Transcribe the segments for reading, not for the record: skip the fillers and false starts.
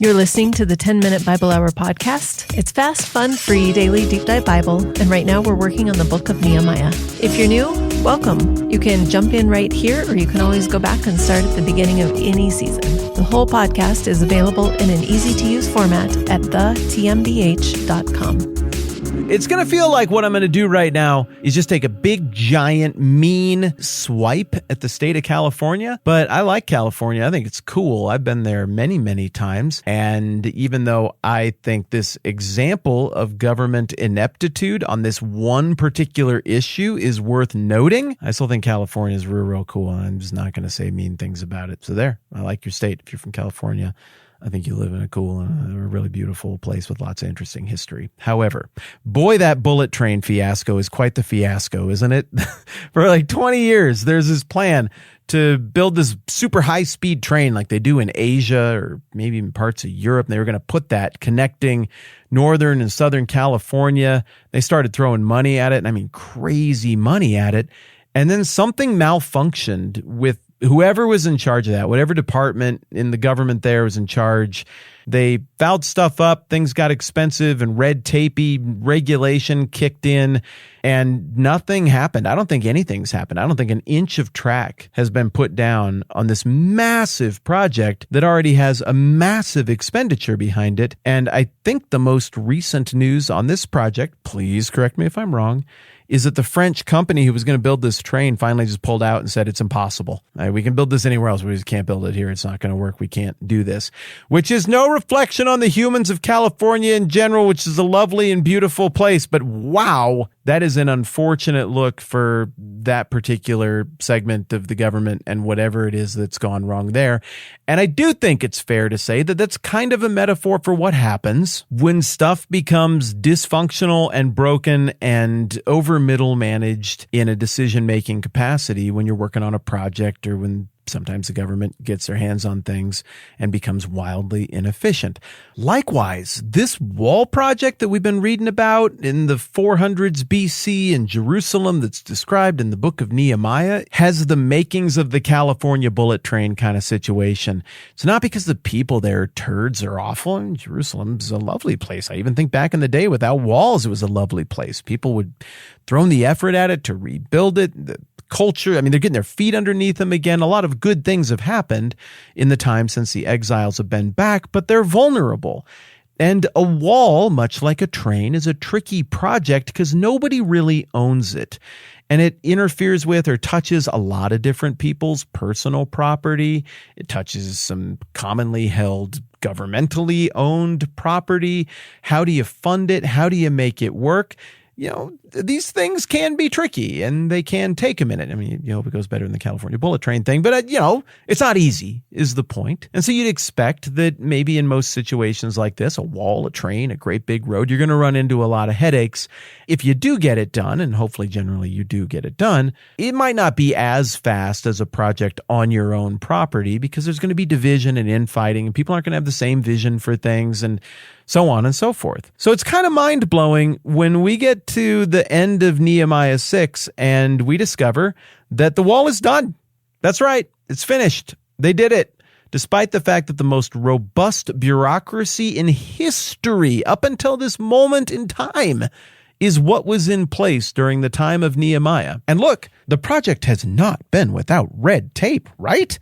You're listening to the 10-Minute Bible Hour podcast. It's fast, fun, free, daily deep dive Bible, and right now we're working on the book of Nehemiah. If you're new, welcome. You can jump in right here, or you can always go back and start at the beginning of any season. The whole podcast is available in an easy-to-use format at thetmbh.com. It's going to feel like what I'm going to do right now is just take a big, giant, mean swipe at the state of California. But I like California. I think it's cool. I've been there many, many times. And even though I think this example of government ineptitude on this one particular issue is worth noting, I still think California is real cool. And I'm just not going to say mean things about it. So there, I like your state. If you're from California, I think you live in a cool and a really beautiful place with lots of interesting history. However, boy, that bullet train fiasco is quite the fiasco, isn't it? For like 20 years, there's this plan to build this super high-speed train like they do in Asia or maybe even parts of Europe. And they were going to put that connecting Northern and Southern California. They started throwing money at it, and I mean crazy money at it. And then something malfunctioned with whoever was in charge of that, whatever department in the government there was in charge. They fouled stuff up, things got expensive, and red tapey regulation kicked in, and nothing happened. I don't think anything's happened. I don't think an inch of track has been put down on this massive project that already has a massive expenditure behind it. And I think the most recent news on this project, please correct me if I'm wrong, is that the French company who was going to build this train finally just pulled out and said it's impossible. We can build this anywhere else. We just can't build it here. It's not going to work. We can't do this, which is no reflection on the humans of California in general, which is a lovely and beautiful place. But wow, that is an unfortunate look for that particular segment of the government and whatever it is that's gone wrong there. And I do think it's fair to say that that's kind of a metaphor for what happens when stuff becomes dysfunctional and broken and over middle managed in a decision-making capacity when you're working on a project or when sometimes the government gets their hands on things and becomes wildly inefficient. Likewise, this wall project that we've been reading about in the 400s BC in Jerusalem that's described in the book of Nehemiah has the makings of the California bullet train kind of situation. It's not because the people there are turds or awful. And Jerusalem's a lovely place. I even think back in the day without walls, it was a lovely place. People would throw the effort at it to rebuild it. The culture, I mean, they're getting their feet underneath them again. A lot of good things have happened in the time since the exiles have been back, but they're vulnerable. And a wall, much like a train, is a tricky project because nobody really owns it. And it interferes with or touches a lot of different people's personal property. It touches some commonly held governmentally owned property. How do you fund it? How do you make it work? You know, these things can be tricky and they can take a minute. I mean, you hope it goes better than the California bullet train thing, but it's not easy is the point. And so you'd expect that maybe in most situations like this, a wall, a train, a great big road, you're going to run into a lot of headaches. If you do get it done, and hopefully generally you do get it done, it might not be as fast as a project on your own property because there's going to be division and infighting and people aren't going to have the same vision for things and so on and so forth. So it's kind of mind-blowing when we get to the end of Nehemiah 6 and we discover that the wall is done. That's right. It's finished. They did it. Despite the fact that the most robust bureaucracy in history up until this moment in time is what was in place during the time of Nehemiah. And look, the project has not been without red tape, right?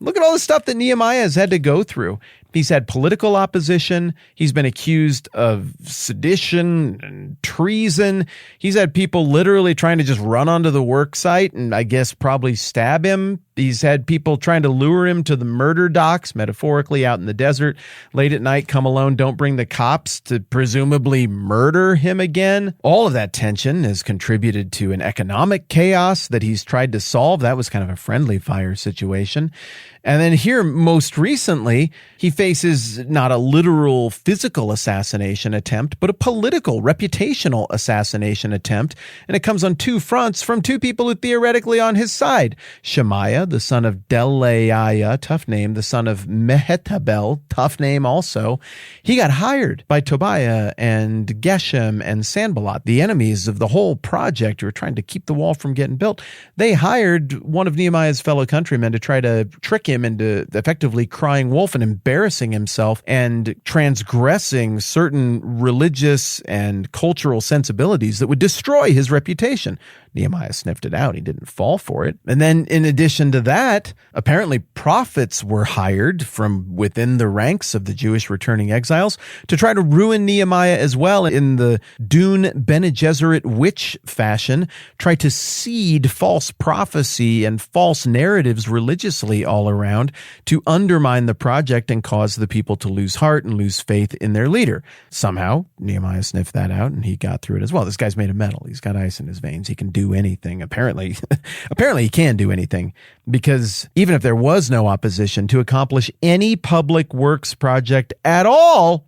Look at all the stuff that Nehemiah has had to go through. He's had political opposition. He's been accused of sedition and treason. He's had people literally trying to just run onto the work site and I guess probably stab him. He's had people trying to lure him to the murder docks, metaphorically out in the desert, late at night, come alone, don't bring the cops to presumably murder him again. All of that tension has contributed to an economic chaos that he's tried to solve. That was kind of a friendly fire situation. And then here, most recently, he faces not a literal physical assassination attempt, but a political, reputational assassination attempt. And it comes on two fronts from two people who theoretically on his side. Shemaiah, the son of Delaiah, tough name, the son of Mehetabel, tough name also. He got hired by Tobiah and Geshem and Sanballat, the enemies of the whole project who were trying to keep the wall from getting built. They hired one of Nehemiah's fellow countrymen to try to trick him him into effectively crying wolf and embarrassing himself and transgressing certain religious and cultural sensibilities that would destroy his reputation. Nehemiah sniffed it out. He didn't fall for it. And then in addition to that, apparently prophets were hired from within the ranks of the Jewish returning exiles to try to ruin Nehemiah as well in the Dune Bene Gesserit witch fashion, try to seed false prophecy and false narratives religiously all around to undermine the project and cause the people to lose heart and lose faith in their leader. Somehow, Nehemiah sniffed that out and he got through it as well. This guy's made of metal. He's got ice in his veins. He can do anything. Apparently he can do anything, because even if there was no opposition to accomplish any public works project at all,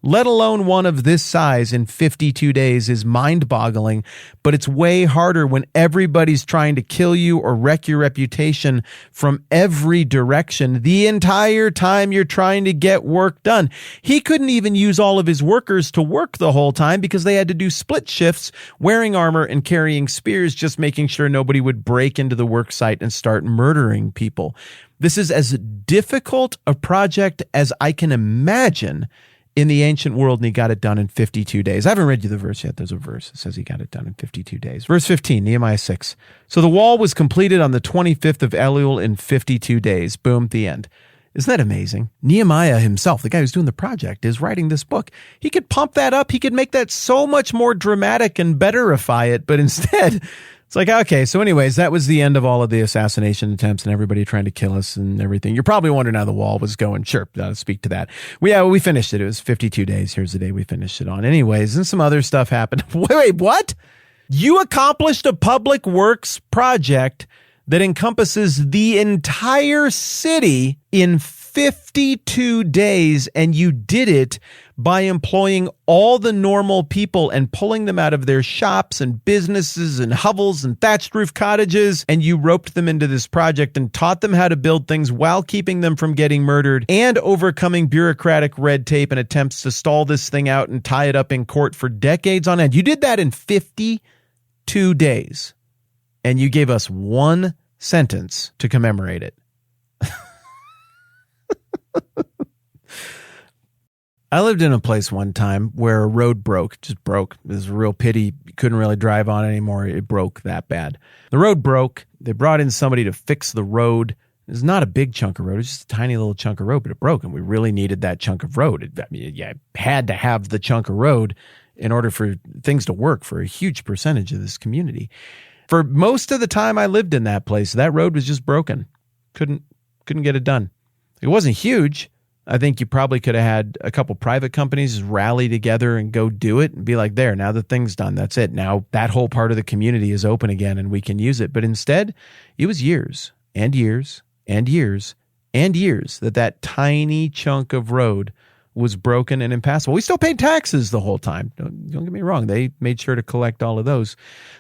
let alone one of this size in 52 days, is mind-boggling. But it's way harder when everybody's trying to kill you or wreck your reputation from every direction the entire time you're trying to get work done. He couldn't even use all of his workers to work the whole time because they had to do split shifts, wearing armor and carrying spears, just making sure nobody would break into the work site and start murdering people. This is as difficult a project as I can imagine in the ancient world, and he got it done in 52 days. I haven't read you the verse yet. There's a verse that says he got it done in 52 days. Verse 15, Nehemiah 6. So the wall was completed on the 25th of Elul in 52 days. Boom, the end. Isn't that amazing? Nehemiah himself, the guy who's doing the project, is writing this book. He could pump that up. He could make that so much more dramatic and betterify it, but instead, it's like, okay, so anyways, that was the end of all of the assassination attempts and everybody trying to kill us and everything. You're probably wondering how the wall was going. Sure, I'll speak to that. We finished it. It was 52 days. Here's the day we finished it on. Anyways, and some other stuff happened. Wait, what? You accomplished a public works project that encompasses the entire city in 52 days, and you did it by employing all the normal people and pulling them out of their shops and businesses and hovels and thatched roof cottages, and you roped them into this project and taught them how to build things while keeping them from getting murdered and overcoming bureaucratic red tape and attempts to stall this thing out and tie it up in court for decades on end. You did that in 52 days, and you gave us one sentence to commemorate it. I lived in a place one time where a road just broke. It was a real pity. You couldn't really drive on it anymore. It broke that bad. The road broke. They brought in somebody to fix the road. It was not a big chunk of road. It was just a tiny little chunk of road, but it broke, and we really needed that chunk of road. You had to have the chunk of road in order for things to work for a huge percentage of this community. For most of the time I lived in that place, that road was just broken. Couldn't get it done. It wasn't huge. I think you probably could have had a couple private companies rally together and go do it and be like, there, now the thing's done. That's it. Now that whole part of the community is open again and we can use it. But instead, it was years and years and years and years that tiny chunk of road was broken and impassable. We still paid taxes the whole time. Don't get me wrong. They made sure to collect all of those.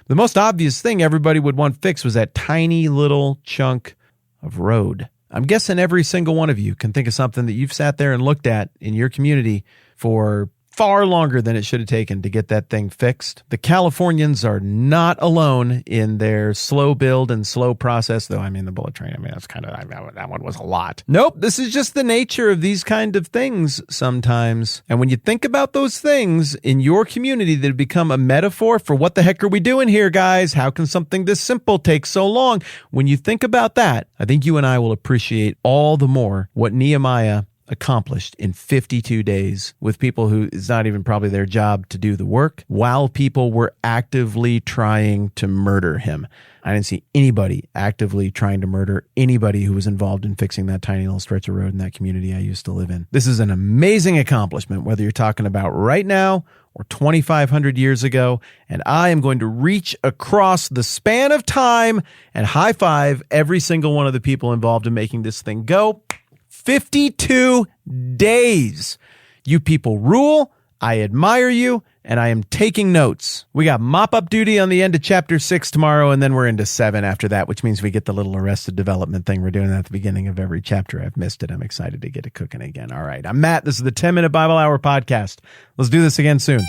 The most obvious thing everybody would want fixed was that tiny little chunk of road. I'm guessing every single one of you can think of something that you've sat there and looked at in your community for far longer than it should have taken to get that thing fixed. The Californians are not alone in their slow build and slow process, though. I mean, the bullet train, that's kind of, that one was a lot. Nope, this is just the nature of these kind of things sometimes. And when you think about those things in your community that have become a metaphor for what the heck are we doing here, guys? How can something this simple take so long? When you think about that, I think you and I will appreciate all the more what Nehemiah accomplished in 52 days with people who it's not even probably their job to do the work, while people were actively trying to murder him. I didn't see anybody actively trying to murder anybody who was involved in fixing that tiny little stretch of road in that community I used to live in. This is an amazing accomplishment, whether you're talking about right now or 2,500 years ago, and I am going to reach across the span of time and high five every single one of the people involved in making this thing go. 52 days. You people rule. I admire you, and I am taking notes. We got mop-up duty on the end of chapter 6 tomorrow, and then we're into 7 after that, which means we get the little Arrested Development thing we're doing at the beginning of every chapter. I've missed it. I'm excited to get it cooking again. All right. I'm Matt. This is the 10-Minute Bible Hour Podcast. Let's do this again soon.